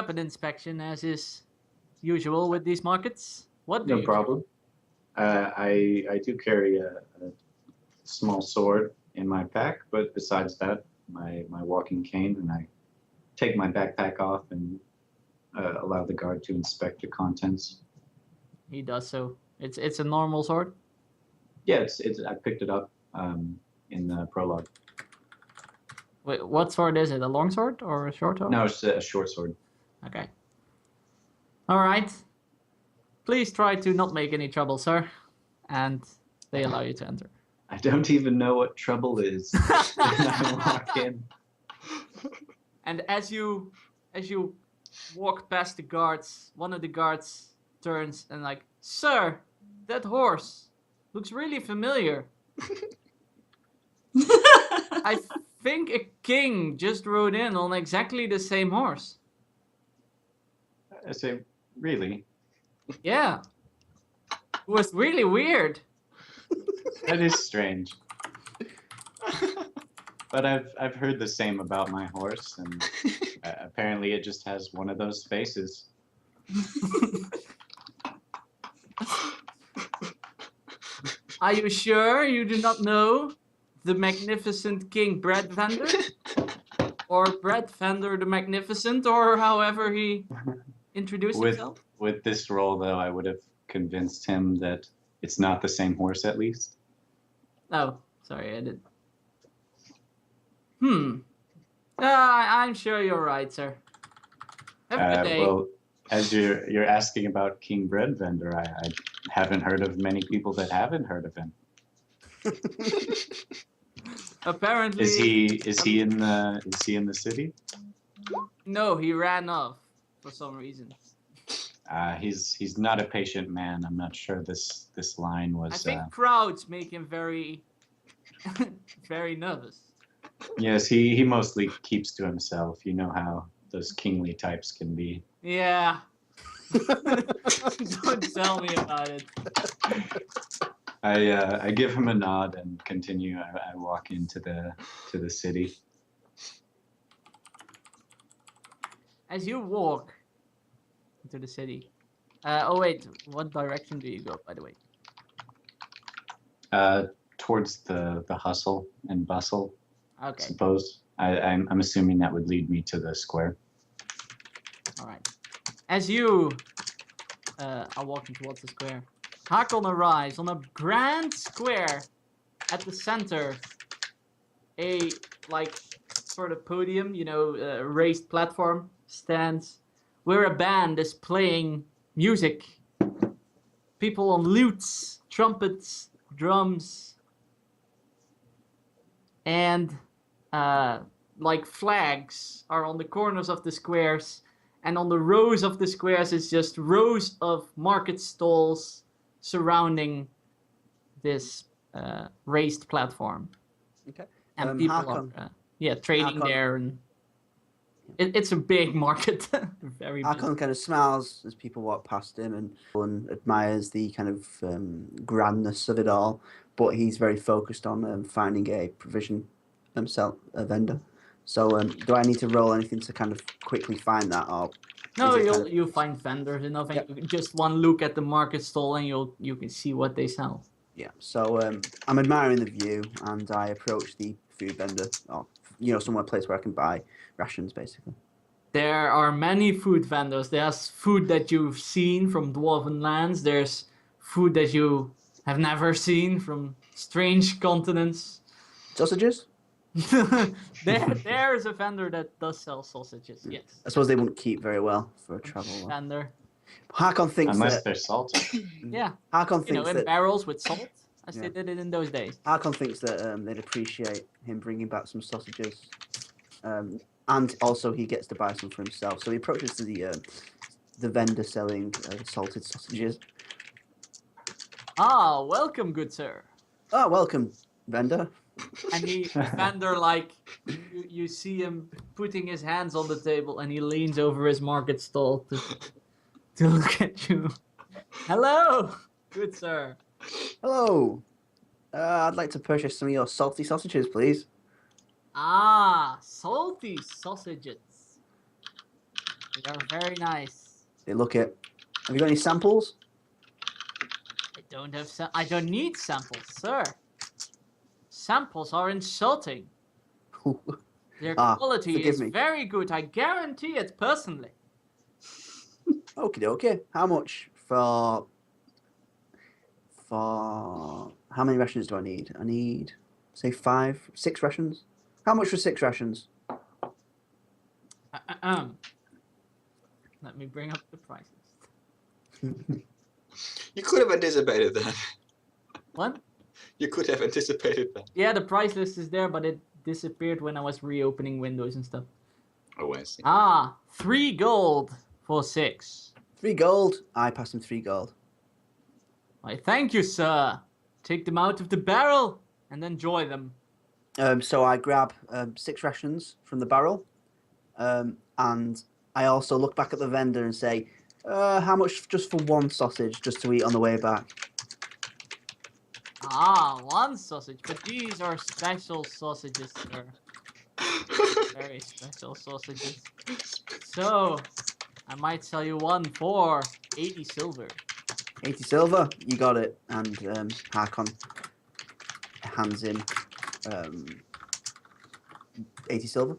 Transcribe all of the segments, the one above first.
weapon inspection as is usual with these markets. What do No you problem. I do carry a small sword in my pack, but besides that, my walking cane, and I take my backpack off and allow the guard to inspect the contents. He does so. It's a normal sword. Yeah, it's I picked it up in the prologue. Wait, what sword is it? A long sword or a short sword? No, it's a short sword. Okay. All right. Please try to not make any trouble, sir, and they allow you to enter. I don't even know what trouble is. And I walk in. And as you walk past the guards, one of the guards turns and like, "Sir, that horse looks really familiar. I think a king just rode in on exactly the same horse." I say, really? Yeah. It was really weird. That is strange. But I've heard the same about my horse, and apparently it just has one of those faces. Are you sure you do not know the magnificent King Bread Vendor? Or Bread Vendor the Magnificent, or however he introduced himself? With this role, though, I would have convinced him that it's not the same horse, at least. Oh, sorry, I did. I'm sure you're right, sir. Have a good day. Well, as you're asking about King Bread Vendor, I haven't heard of many people that haven't heard of him. Apparently, Is he in the city? No, he ran off for some reason. He's not a patient man. I'm not sure this line was. I think crowds make him very, very nervous. Yes, he mostly keeps to himself. You know how those kingly types can be. Yeah. Don't tell me about it. I give him a nod and continue. I walk into the city. As you walk into the city. Oh wait, what direction do you go, by the way? Towards the hustle and bustle. I Okay. suppose. I'm assuming that would lead me to the square. All right. As you are walking towards the square, Hakon arrives on a grand square. At the center, a sort of podium, raised platform stands, where a band is playing music. People on lutes, trumpets, drums, and flags are on the corners of the squares. And on the rows of the squares is just rows of market stalls surrounding this raised platform. Okay. And people Hakon. are trading Hakon. there, and it's a big market. Very busy. Hakon kind of smiles as people walk past him and admires the kind of grandness of it all, but he's very focused on finding a provision himself, a vendor. So do I need to roll anything to kind of quickly find that, or No, is it kind of- you'll find vendors and nothing. Yep. Just one look at the market stall and you can see what they sell. Yeah, so I'm admiring the view, and I approach the food vendor, or somewhere place where I can buy rations, basically. There are many food vendors. There's food that you've seen from dwarven lands. There's food that you have never seen from strange continents. Sausages? There's a vendor that does sell sausages. Yes. I suppose they wouldn't keep very well for a travel. Vendor. Hakon thinks Unless that they're salted. Yeah. Hakon In thinks that barrels with salt, as Yeah. they did it in those days. Hakon thinks that they'd appreciate him bringing back some sausages, and also he gets to buy some for himself. So he approaches to the vendor selling salted sausages. Ah, welcome, good sir. Oh, welcome, vendor. And the vendor, you see him putting his hands on the table, and he leans over his market stall to look at you. Hello, good sir. Hello. I'd like to purchase some of your salty sausages, please. Ah, salty sausages. They are very nice. They look it. Have you got any samples? I don't have I don't need samples, sir. Samples are insulting. Their quality forgive is me. very good. I guarantee it personally. Okay. How much for how many rations do I need? I need say 6 rations. How much for 6 rations? Let me bring up the prices. You could have anticipated that. What? You could have anticipated that. Yeah, the price list is there, but it disappeared when I was reopening windows and stuff. Oh, I see. 3 gold for 6. 3 gold. I pass him 3 gold. Why, thank you, sir. Take them out of the barrel and enjoy them. So I grab 6 rations from the barrel, and I also look back at the vendor and say, how much just for 1 sausage, just to eat on the way back? 1 sausage, but these are special sausages, sir. Very special sausages. So, I might sell you 1 for 80 silver. 80 silver, you got it. And Harkon hands in 80 silver.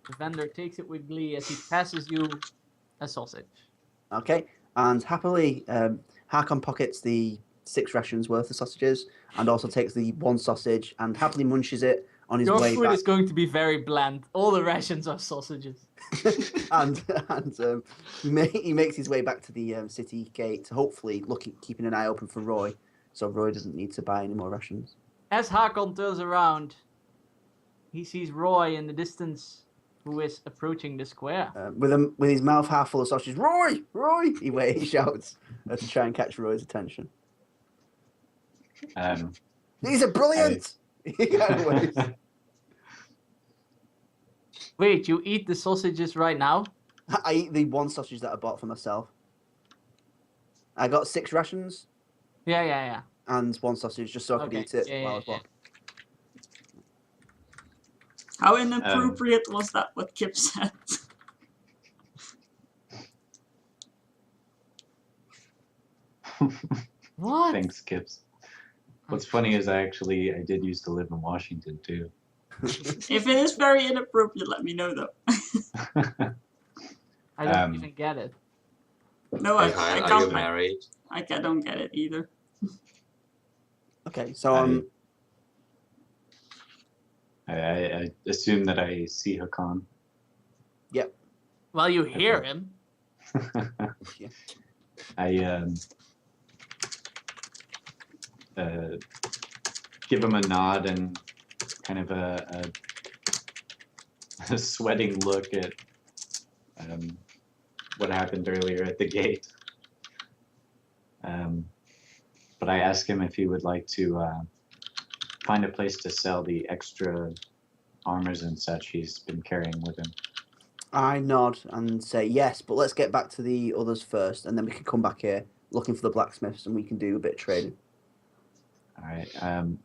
The vendor takes it with glee as he passes you a sausage. Okay, and happily Harkon pockets the 6 rations worth of sausages and also takes the 1 sausage and happily munches it on his Your way food back. is going to be very bland. All the rations are sausages. and he makes his way back to the city gate, hopefully keeping an eye open for Roy, so Roy doesn't need to buy any more rations. As Hakon turns around, he sees Roy in the distance, who is approaching the square. With his mouth half full of sausages, Roy! He shouts to try and catch Roy's attention. These are brilliant! Wait, you eat the sausages right now? I eat the 1 sausage that I bought for myself. I got 6 rations. Yeah. And 1 sausage just so I could eat it while I was walking. How inappropriate was that, what Kip said? What? Thanks, Kips. What's funny is I did used to live in Washington too. If it is very inappropriate, let me know though. I don't even get it. No, I Are you can't. married? I don't get it either. Okay, so I assume that I see Hakan. Yep. Well, you hear him. Yeah. I give him a nod and kind of a sweating look at what happened earlier at the gate. But I ask him if he would like to find a place to sell the extra armors and such he's been carrying with him. I nod and say yes, but let's get back to the others first, and then we can come back here looking for the blacksmiths, and we can do a bit of trading. All right.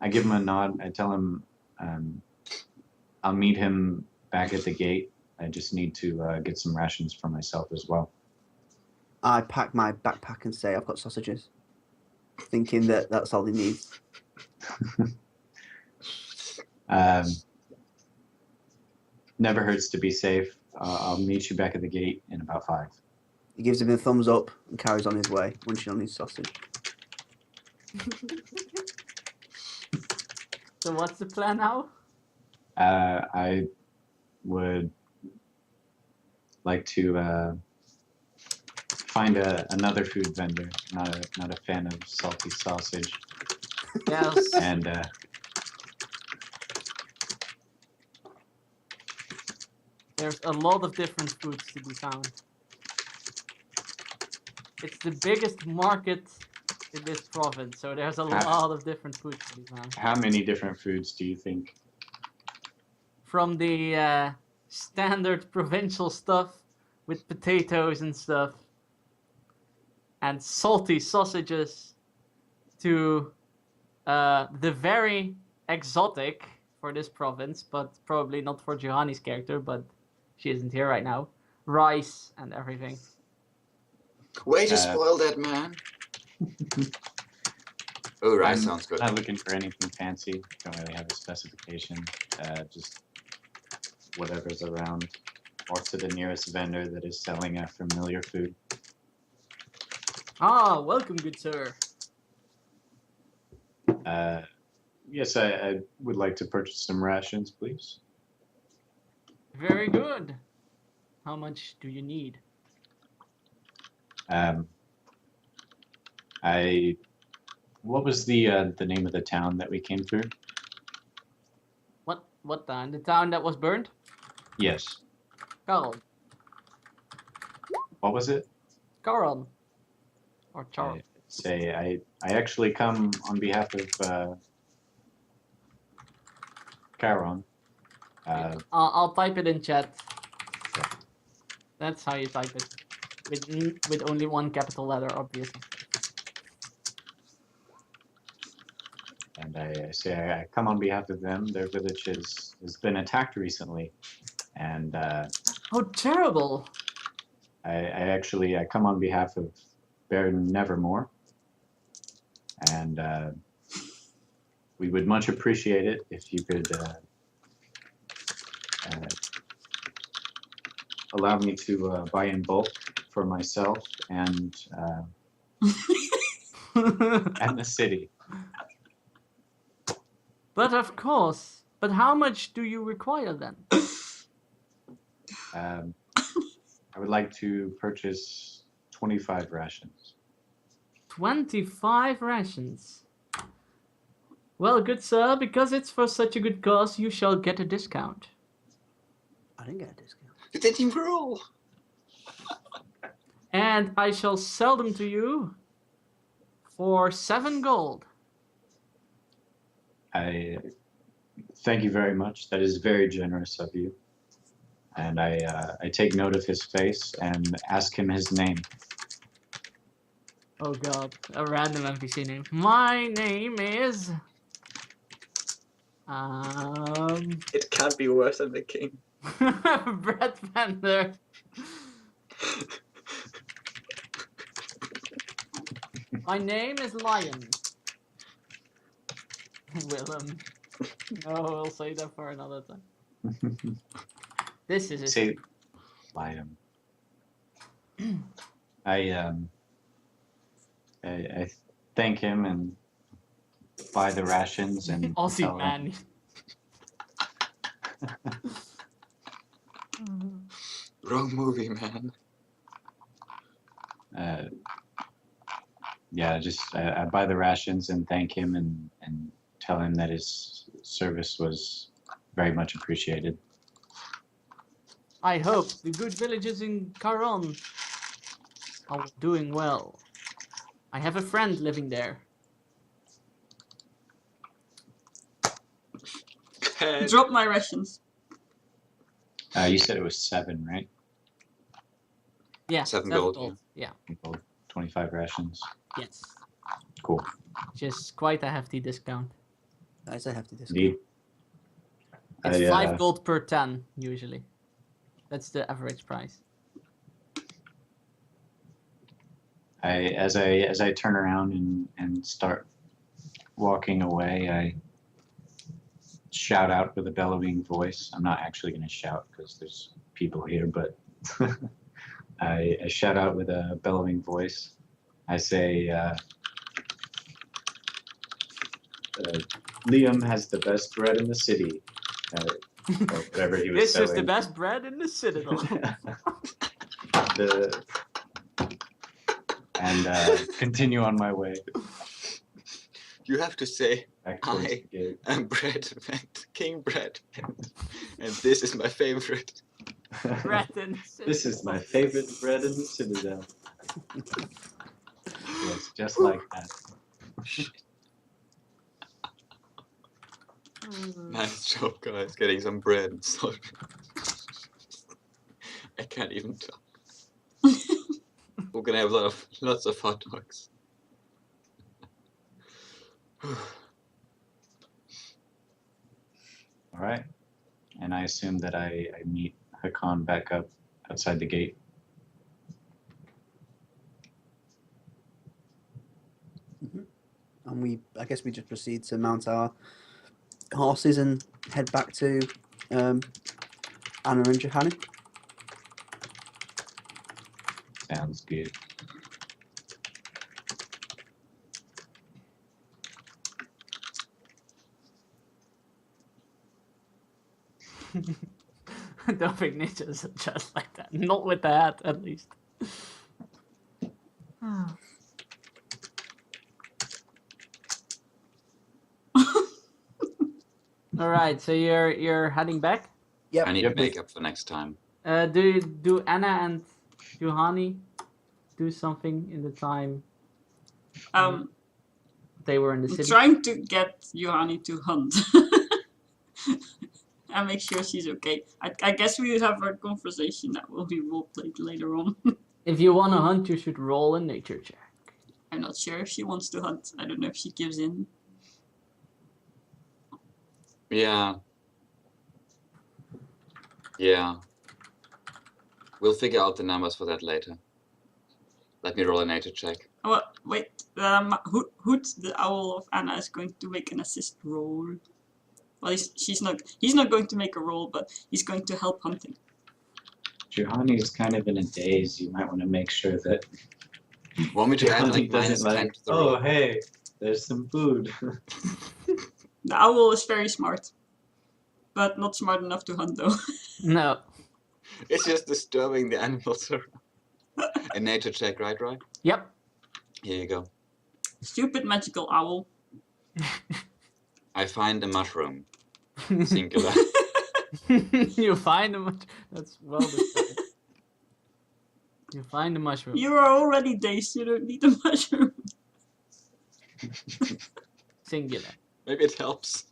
I give him a nod. I tell him I'll meet him back at the gate. I just need to get some rations for myself as well. I pack my backpack and say I've got sausages, thinking that that's all he needs. Never hurts to be safe. I'll meet you back at the gate in about 5. He gives him a thumbs up and carries on his way, munching on his sausage. So what's the plan now? I would like to find another food vendor. Not a fan of salty sausage. Yes. And There's a lot of different foods to be found. It's the biggest market in this province, so there's a lot of different foods to be found. how many different foods do you think? From the standard provincial stuff with potatoes and stuff, and salty sausages, to the very exotic for this province, but probably not for Johanni's character, but she isn't here right now. Rice and everything. Way to spoil that, man. Oh, rice I'm sounds good. not looking for anything fancy. Don't really have a specification. Just whatever's around, or to the nearest vendor that is selling a familiar food. Ah, welcome, good sir. Yes, I would like to purchase some rations, please. Very good. How much do you need? What was the name of the town that we came through? What town? The town that was burned? Yes. Carl. What was it? Caron. Or Char. I actually come on behalf of Charon. I'll type it in chat. That's how you type it. With only one capital letter, obviously. And I say I come on behalf of them. Their village has been attacked recently, and Oh, terrible! I come on behalf of Baron Nevermore, and we would much appreciate it if you could allow me to buy in bulk for myself and and the city. But of course. But how much do you require then? I would like to purchase 25 rations. 25 rations. Well, good sir, because it's for such a good cause, you shall get a discount. I didn't get a discount. You didn't even roll. And I shall sell them to you for 7 gold. I thank you very much. That is very generous of you. And I take note of his face and ask him his name. Oh god, a random NPC name. My name is... It can't be worse than the king. Brett Bender. My name is Lion. Willem. No, we'll say that for another time. This is his... Say, Lion. I thank him and buy the rations and Aussie tell him- man. Wrong movie, man. Yeah, just I buy the rations and thank him and tell him that his service was very much appreciated. I hope the good villagers in Caron are doing well. I have a friend living there. Drop my rations. You said it was 7, right? Yeah, 7 gold, Yeah, 25 rations. yes. Cool. Just quite a hefty discount. That's a hefty discount. Indeed. It's 5 gold per 10, usually. That's the average price. As I turn around and start walking away, I shout out with a bellowing voice. I'm not actually going to shout because there's people here, but I shout out with a bellowing voice. I say, Liam has the best bread in the city. Or whatever he was This selling. is the best bread in the citadel. Continue on my way You have to say, back towards I the gate. am Bread, King Bread, and this is my favorite. Bread in the citadel. This is my favorite bread in the citadel. Yes, just like that. Nice job, guys, getting some bread. Sorry. I can't even talk. We're gonna have lots of hot dogs. All right. And I assume that I meet Hakan back up outside the gate. And I guess we just proceed to mount our horses and head back to Anna and Johanny. Sounds good. I don't think ninjas are just like that. Not with the hat, at least. All right, so you're heading back. Yep. I need Yep. makeup for next time. Do Anna and Johanny do something in the time they were in the I'm city? trying to get Johanny to hunt. And make sure she's okay. I guess we would have a conversation that will be roleplayed later on. If you want to hunt, you should roll a nature check. I'm not sure if she wants to hunt. I don't know if she gives in. Yeah. Yeah. We'll figure out the numbers for that later. Let me roll a nature check. Oh, wait. Hoot, the owl of Anna, is going to make an assist roll. Well, he's not going to make a roll, but he's going to help hunting. Juhani is kind of in a daze. You might want to make sure that Want me to add Juhani like doesn't -10 like, to the oh, roll? hey, there's some food. The owl is very smart. But not smart enough to hunt, though. No. It's just disturbing the animals around. A nature check, right? Yep. Here you go. Stupid magical owl. I find a mushroom. Singular. You find them. That's well described. You find the mushroom. You are already dazed, you don't need a mushroom. Singular. Maybe it helps.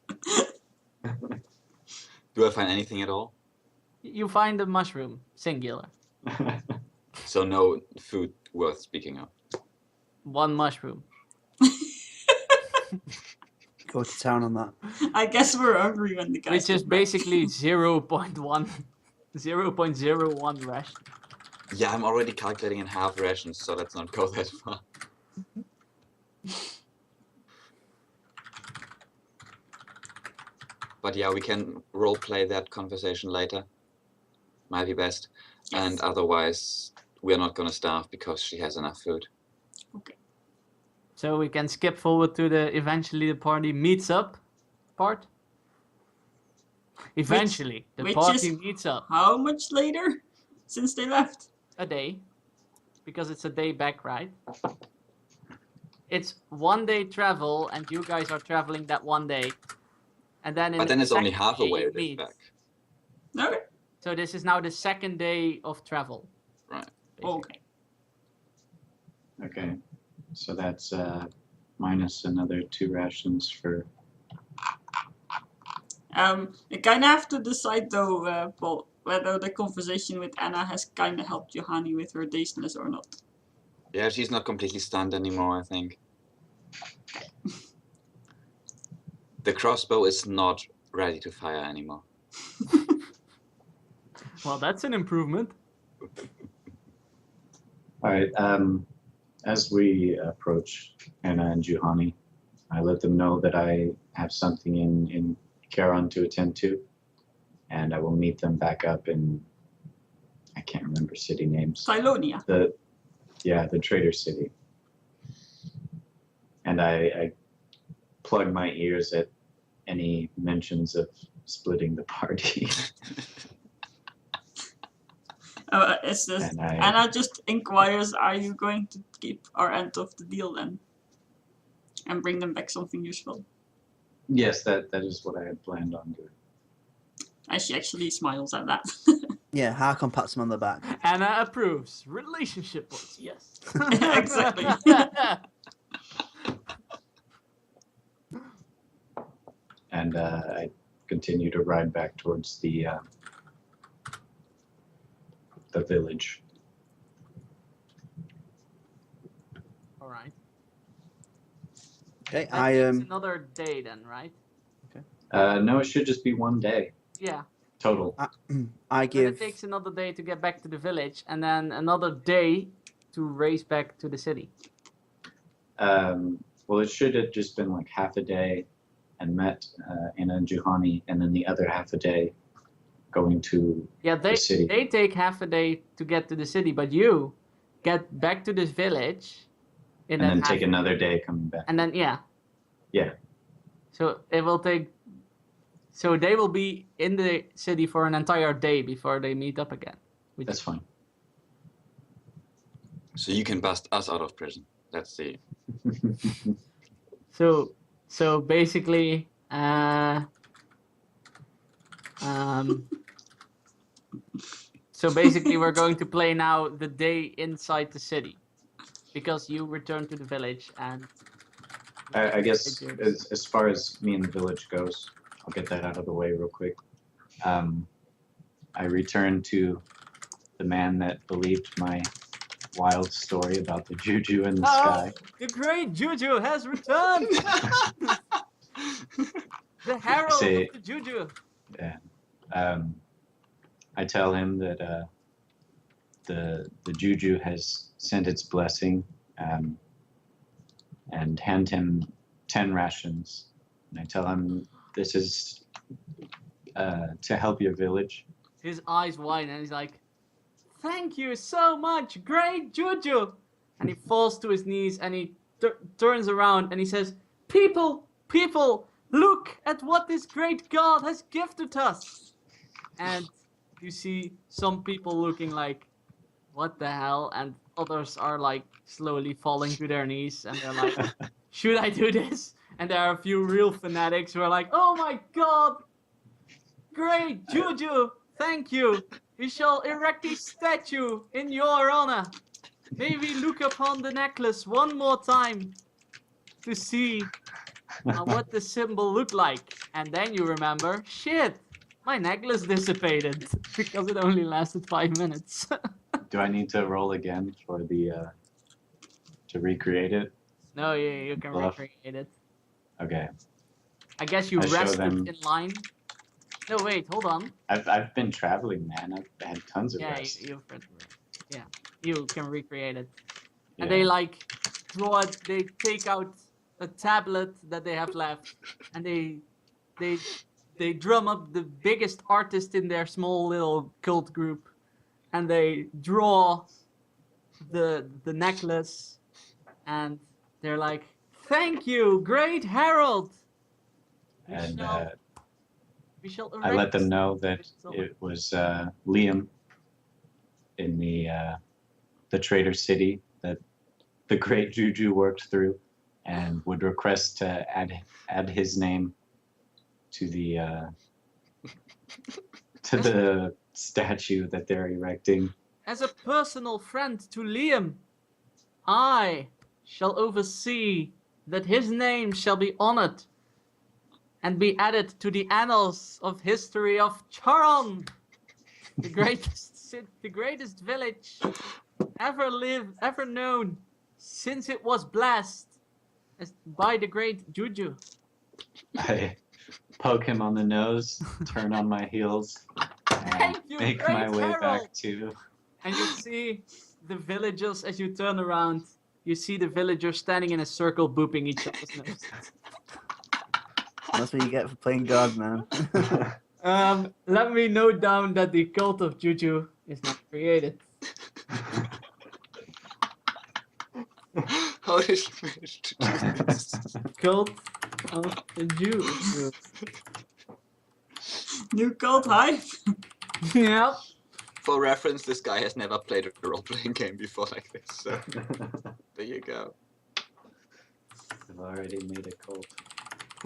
Do I find anything at all? You find the mushroom. Singular. So no food worth speaking of. One mushroom. Go to town on that. I guess we're hungry when the guys Which is get back. basically 0.1 ration. Yeah, I'm already calculating in half rations, so let's not go that far. But yeah, we can roleplay that conversation later. Might be best. Yes. And otherwise, we're not gonna starve because she has enough food. Okay. So we can skip forward to the eventually the party meets up part. Eventually, the which party is- meets up. How much later since they left? A day. Because it's a day back, right? It's 1 day travel, and you guys are traveling that 1 day. And then in But then the it's only second half a day way you it is meet. back. Okay. So this is now the second day of travel. Right. basically. Okay. Okay, so that's minus another 2 rations for. You kind of have to decide though, Paul, whether the conversation with Anna has kind of helped Johanny with her dazedness or not. Yeah, she's not completely stunned anymore, I think. The crossbow is not ready to fire anymore. Well, that's an improvement. All right. As we approach Anna and Juhani, I let them know that I have something in Charon to attend to, and I will meet them back up in. I can't remember city names. Silonia. The Trader City. And I plug my ears at any mentions of splitting the party. It's just And I- Anna just inquires, are you going to keep our end of the deal then? And bring them back something useful. Yes, that is what I had planned on doing. And she actually smiles at that. Yeah, Harkon pats him on the back. Anna approves. Relationship books, yes. Exactly. And I continue to ride back towards the village. All right. Okay, That takes I another day then, right? No, it should just be 1 day Yeah. total. I Then it give. takes another day to get back to the village, and then another day to race back to the city. Well, it should have just been like half a day and met Anna and Juhani, and then the other half a day going to Yeah, the city. they take half a day to get to the city, but you get back to this village in And that then half take another day coming back. and then yeah. Yeah. So it will take. So they will be in the city for an entire day before they meet up again. Which That's fine. So you can bust us out of prison. That's the. So basically, so basically, we're going to play now the day inside the city, because you return to the village and. I guess as far as me and the village goes, I'll get that out of the way real quick. I return to the man that believed my wild story about the juju in the sky. The great Juju has returned. The herald Say- of the Juju. Yeah. I tell him that the juju has sent its blessing, and hand him 10 rations. And I tell him this is to help your village. His eyes widen and he's like, "Thank you so much, great Juju!" And he falls to his knees and he turns around and he says, "People, look at what this great God has gifted us!" And you see some people looking like, "What the hell?" And others are like slowly falling to their knees and they're like, "Should I do this?" And there are a few real fanatics who are like, "Oh my God! Great Juju! Thank you! We shall erect a statue in your honor. May we look upon the necklace one more time to see what the symbol looked like." And then you remember, shit, my necklace dissipated because it only lasted 5 minutes. Do I need to roll again for the to recreate it? No, you can Bluff. recreate it. Okay. I guess you I show rested them- in line. No, wait, hold on. I've been traveling, man. I've had tons of Yeah, rest. you can recreate it. Yeah. And they like draw it. They take out a tablet that they have left, and they drum up the biggest artist in their small little cult group, and they draw the necklace, and they're like, "Thank you, great herald." And We shall I let them erect know that So- it was Liam in the Trader City that the great Juju worked through, and would request to add his name to the statue that they're erecting. As a personal friend to Liam, I shall oversee that his name shall be honored and be added to the annals of history of Charon, the greatest village ever known, since it was blessed by the great Juju. I poke him on the nose, turn on my heels, and Thank you, make great my way herald. back to. And you see the villagers, as you turn around, you see the villagers standing in a circle booping each other's nose. That's what you get for playing God, man. Let me note down that the cult of Juju is not created. How did you manage to do this? Cult of the Juju. New cult hype. Yep. For reference, this guy has never played a role-playing game before like this, so there you go. I've already made a cult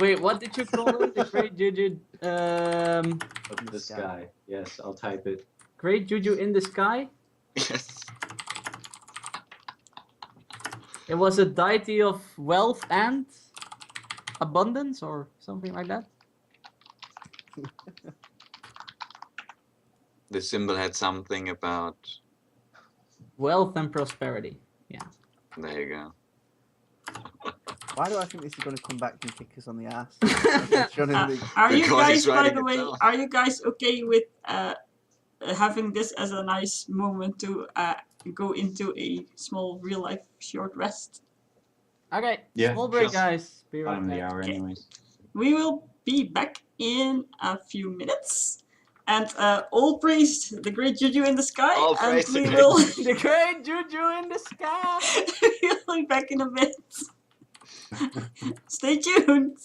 Wait, what did you call it? The great Juju. of the sky. Yes, I'll type it. Great Juju in the sky? Yes. It was a deity of wealth and abundance or something like that. The symbol had something about. Wealth and prosperity. There you go. Why do I think this is going to come back and kick us on the ass? Are you Because guys, he's by writing the it way, down. are you guys okay with having this as a nice moment to go into a small real life short rest? Okay, Yeah, small break, sure. guys. Be right Bottom of the back. hour, Okay. anyways. We will be back in a few minutes. And all praise the great Juju in the sky. All And praise the we great will The great Juju in the sky. we'll be back in a bit. Stay tuned.